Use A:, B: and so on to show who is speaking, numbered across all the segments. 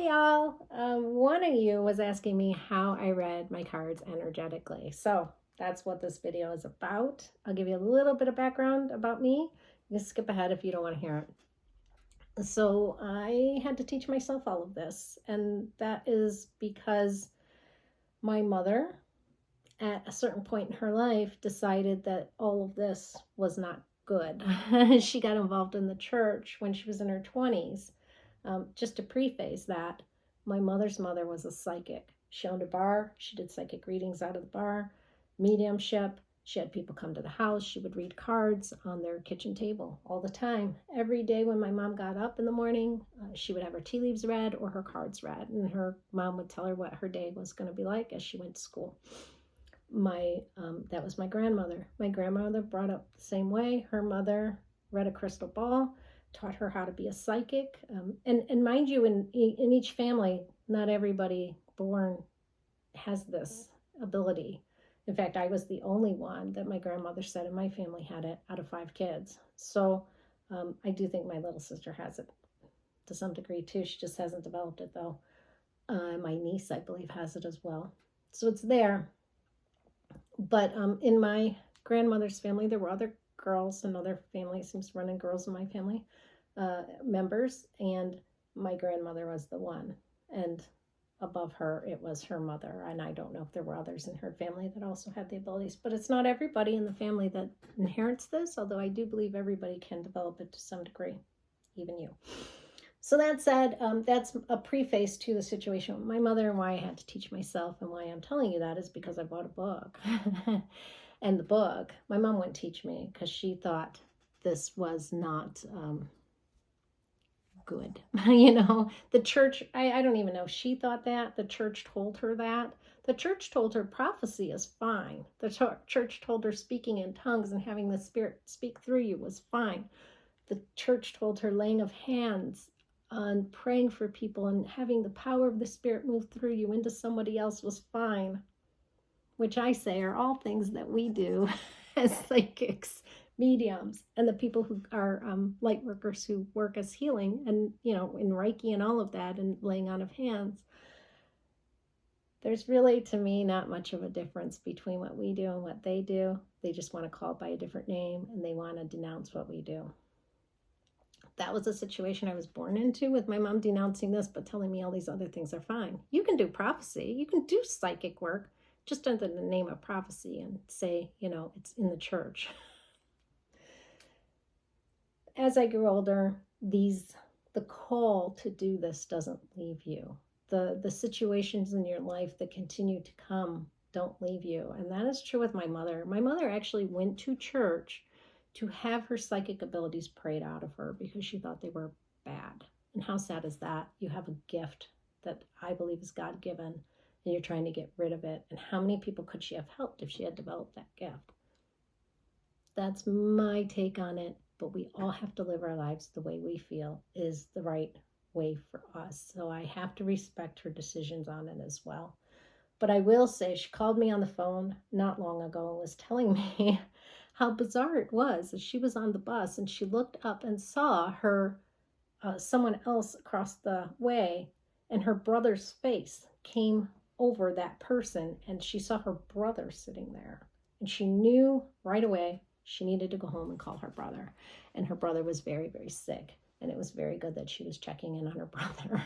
A: Hey y'all. One of you was asking me how I read my cards energetically. So that's what this video is about. I'll give you a little bit of background about me. You can skip ahead if you don't want to hear it. So I had to teach myself all of this, and that is because my mother, at a certain point in her life, decided that all of this was not good. She got involved in the church when she was in her 20s. Just to preface that, my mother's mother was a psychic. She owned a bar. She did psychic readings out of the bar, mediumship. She had people come to the house. She would read cards on their kitchen table all the time. Every day when my mom got up in the morning, she would have her tea leaves read or her cards read, and her mom would tell her what her day was going to be like as she went to school. That was my grandmother. My grandmother brought up the same way. Her mother read a crystal ball, taught her how to be a psychic. And mind you, in each family, not everybody born has this ability. In fact, I was the only one that my grandmother said in my family had it out of 5 kids. So I do think my little sister has it to some degree too. She just hasn't developed it though. My niece, I believe, has it as well. So it's there. But in my grandmother's family, there were other girls and other families, seems to run in girls in my family, members, and my grandmother was the one. And above her, it was her mother. And I don't know if there were others in her family that also had the abilities. But it's not everybody in the family that inherits this, although I do believe everybody can develop it to some degree, even you. So that said, that's a preface to the situation with my mother, and why I had to teach myself, and why I'm telling you that is because I bought a book. And the book, my mom wouldn't teach me because she thought this was not good. The church, I don't even know if she thought that. The church told her that. The church told her prophecy is fine. The church told her speaking in tongues and having the Spirit speak through you was fine. The church told her laying of hands on praying for people and having the power of the Spirit move through you into somebody else was fine, which I say are all things that we do as psychics, mediums, and the people who are light workers who work as healing and, in Reiki and all of that and laying on of hands. There's really, to me, not much of a difference between what we do and what they do. They just want to call it by a different name, and they want to denounce what we do. That was a situation I was born into, with my mom denouncing this but telling me all these other things are fine. You can do prophecy, you can do psychic work just under the name of prophecy and say, it's in the church. As I grew older, the call to do this doesn't leave you. The situations in your life that continue to come don't leave you. And that is true with my mother. My mother actually went to church to have her psychic abilities prayed out of her because she thought they were bad. And how sad is that? You have a gift that I believe is God-given, and you're trying to get rid of it. And how many people could she have helped if she had developed that gift? That's my take on it, but we all have to live our lives the way we feel is the right way for us. So I have to respect her decisions on it as well. But I will say, she called me on the phone not long ago and was telling me how bizarre it was that she was on the bus and she looked up and saw her someone else across the way, and her brother's face came over that person, and she saw her brother sitting there, and she knew right away she needed to go home and call her brother. And her brother was very, very sick, and it was very good that she was checking in on her brother.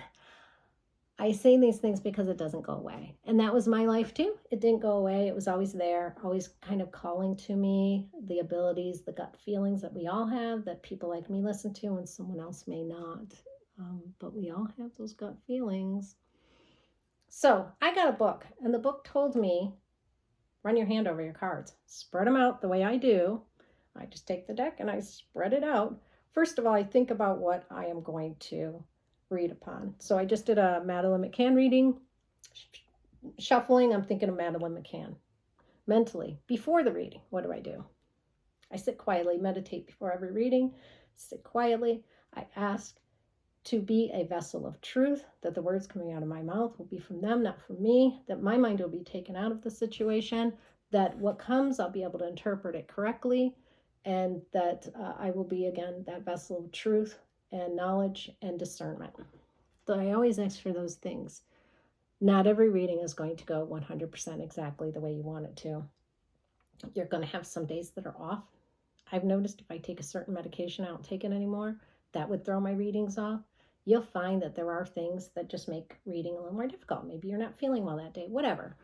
A: I say these things because it doesn't go away. And that was my life too. It didn't go away. It was always there, always kind of calling to me, the abilities, the gut feelings that we all have, that people like me listen to and someone else may not. But we all have those gut feelings. So I got a book, and the book told me, run your hand over your cards, spread them out the way I do. I just take the deck and I spread it out. First of all, I think about what I am going to read upon. So I just did a Madeline McCann reading. Shuffling, I'm thinking of Madeline McCann. Mentally, before the reading, what do? I sit quietly, meditate before every reading, sit quietly. I ask to be a vessel of truth, that the words coming out of my mouth will be from them, not from me, that my mind will be taken out of the situation, that what comes, I'll be able to interpret it correctly, and that I will be, again, that vessel of truth and knowledge and discernment. I always ask for those things. Not every reading is going to go 100% exactly the way you want it to. You're going to have some days that are off. I've noticed if I take a certain medication, I don't take it anymore. That would throw my readings off. You'll find that there are things that just make reading a little more difficult. Maybe you're not feeling well that day, whatever.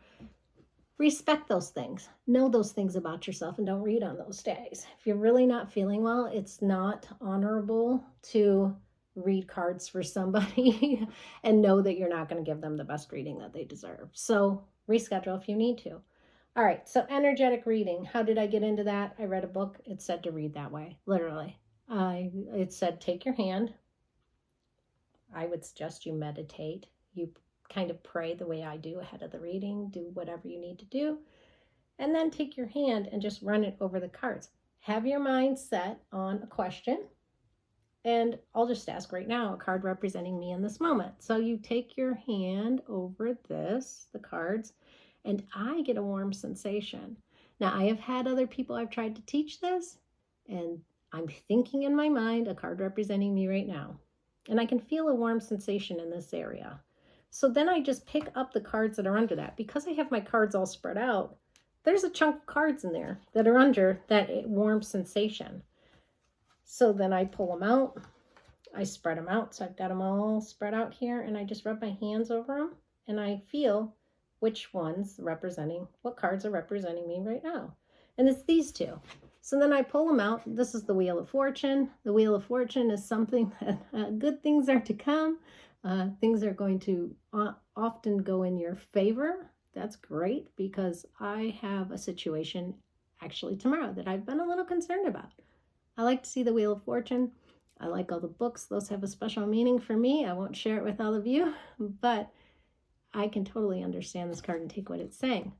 A: Respect those things. Know those things about yourself and don't read on those days. If you're really not feeling well, it's not honorable to read cards for somebody and know that you're not going to give them the best reading that they deserve. So reschedule if you need to. All right, so energetic reading. How did I get into that? I read a book. It said to read that way, literally. It said take your hand. I would suggest you meditate. You kind of pray the way I do ahead of the reading. Do whatever you need to do. And then take your hand and just run it over the cards. Have your mind set on a question. And I'll just ask right now, a card representing me in this moment. So you take your hand over the cards, and I get a warm sensation. Now, I have had other people I've tried to teach this, and I'm thinking in my mind a card representing me right now. And I can feel a warm sensation in this area. So then I just pick up the cards that are under that. Because I have my cards all spread out, there's a chunk of cards in there that are under that warm sensation. So then I pull them out. I spread them out. So I've got them all spread out here, and I just rub my hands over them, and I feel which ones representing, what cards are representing me right now. And it's these two. So then I pull them out. This is the Wheel of Fortune. The Wheel of Fortune is something that good things are to come. Things are going to often go in your favor. That's great, because I have a situation actually tomorrow that I've been a little concerned about. I like to see the Wheel of Fortune. I like all the books. Those have a special meaning for me. I won't share it with all of you, but I can totally understand this card and take what it's saying.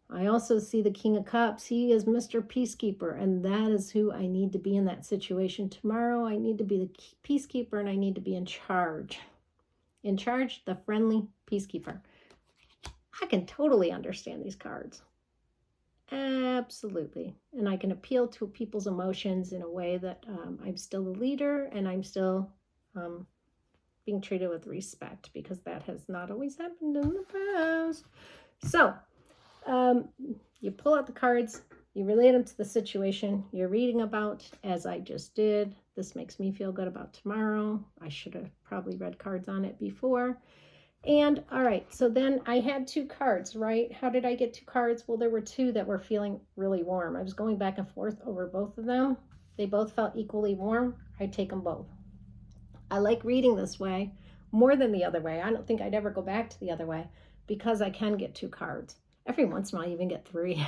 A: I also see the King of Cups. He is Mr. Peacekeeper, and that is who I need to be in that situation tomorrow. I need to be the peacekeeper, and I need to be in charge. In charge, the friendly peacekeeper. I can totally understand these cards. Absolutely. And I can appeal to people's emotions in a way that I'm still the leader, and I'm still being treated with respect, because that has not always happened in the past. So you pull out the cards, you relate them to the situation you're reading about, as I just did. This makes me feel good about tomorrow. I should have probably read cards on it before. And all right, so then I had two cards, right? How did I get two cards? Well, there were two that were feeling really warm. I was going back and forth over both of them. They both felt equally warm. I take them both. I like reading this way more than the other way. I don't think I'd ever go back to the other way, because I can get two cards. Every once in a while, I even get three.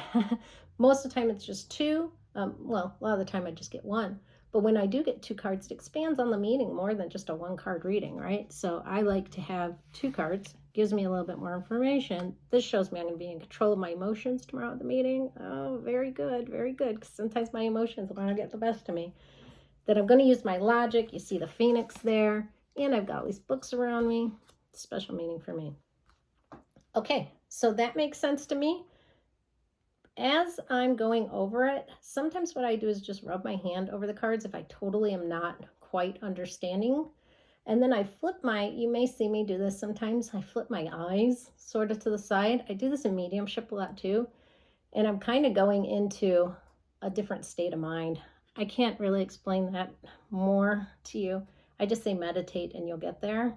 A: Most of the time, it's just two. Well, a lot of the time, I just get one. But when I do get two cards, it expands on the meaning more than just a one-card reading, right? So I like to have two cards. Gives me a little bit more information. This shows me I'm going to be in control of my emotions tomorrow at the meeting. Oh, very good, very good. Because sometimes my emotions want to get the best of me. That I'm going to use my logic. You see the Phoenix there. And I've got all these books around me. Special meaning for me. Okay, so that makes sense to me. As I'm going over it, sometimes what I do is just rub my hand over the cards if I totally am not quite understanding. And then I flip you may see me do this sometimes, I flip my eyes sort of to the side. I do this in mediumship a lot too. And I'm kind of going into a different state of mind. I can't really explain that more to you. I just say meditate and you'll get there.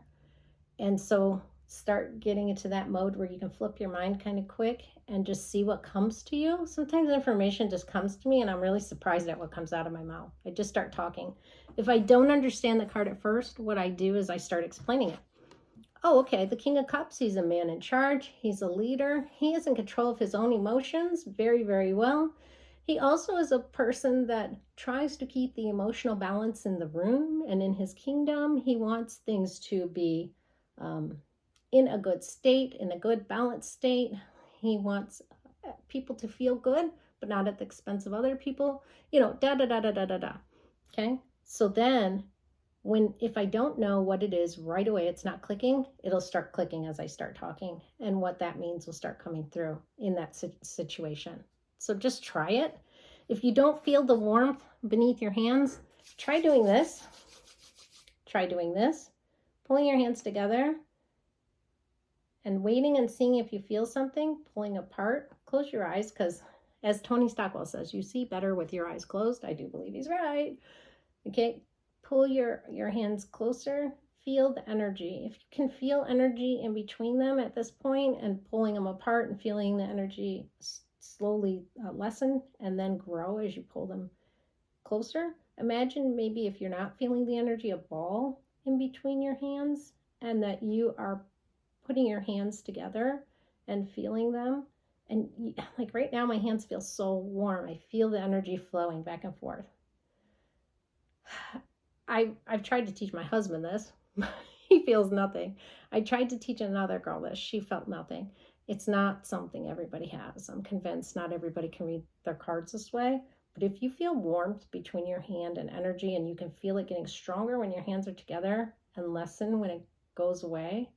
A: And so start getting into that mode where you can flip your mind kind of quick and just see what comes to you. Sometimes information just comes to me and I'm really surprised at what comes out of my mouth. I just start talking. If I don't understand the card at first, what I do is I start explaining it. Oh, okay, the King of Cups, he's a man in charge. He's a leader. He is in control of his own emotions very, very well. He also is a person that tries to keep the emotional balance in the room and in his kingdom. He wants things to be in a good state, in a good balanced state. He wants people to feel good, but not at the expense of other people. You know, da da da da da da da. Okay, so then if I don't know what it is right away, it's not clicking, it'll start clicking as I start talking. And what that means will start coming through in that situation. So just try it. If you don't feel the warmth beneath your hands, try doing this. Try doing this. pulling your hands together and waiting and seeing if you feel something, pulling apart. Close your eyes, because as Tony Stockwell says, you see better with your eyes closed. I do believe he's right. Okay, pull your hands closer. Feel the energy. If you can feel energy in between them at this point and pulling them apart and feeling the energy slowly lessen and then grow as you pull them closer. Imagine maybe if you're not feeling the energy, a ball in between your hands, and that you are putting your hands together and feeling them. And like right now, my hands feel so warm. I feel the energy flowing back and forth. I've tried to teach my husband this. He feels nothing. I tried to teach another girl this. She felt nothing. It's not something everybody has. I'm convinced not everybody can read their cards this way. But if you feel warmth between your hand and energy, and you can feel it getting stronger when your hands are together and lessen when it goes away,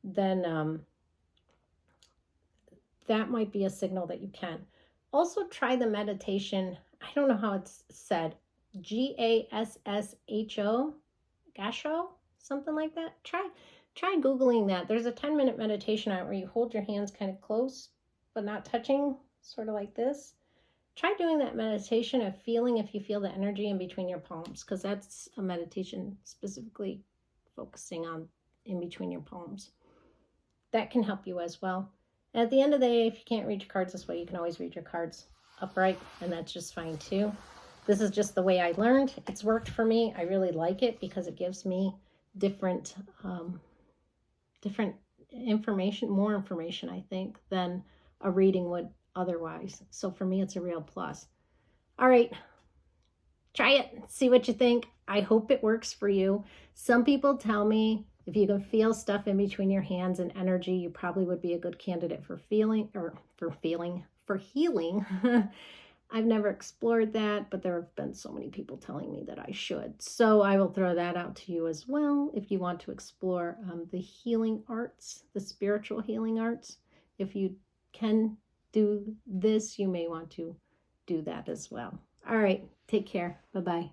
A: then that might be a signal that you can. Also try the meditation. I don't know how it's said. Gasho, Gasho, something like that. Try Googling that. There's a 10-minute meditation out where you hold your hands kind of close, but not touching, sort of like this. Try doing that meditation of feeling if you feel the energy in between your palms, because that's a meditation specifically focusing on in between your palms. That can help you as well. At the end of the day, if you can't read your cards this way, you can always read your cards upright, and that's just fine too. This is just the way I learned. It's worked for me. I really like it because it gives me different information, more information, I think, than a reading would otherwise. So for me, it's a real plus. All right, try it. See what you think. I hope it works for you. Some people tell me if you can feel stuff in between your hands and energy, you probably would be a good candidate for healing. I've never explored that, but there have been so many people telling me that I should. So I will throw that out to you as well. If you want to explore the healing arts, the spiritual healing arts, if you can do this, you may want to do that as well. All right, take care. Bye-bye.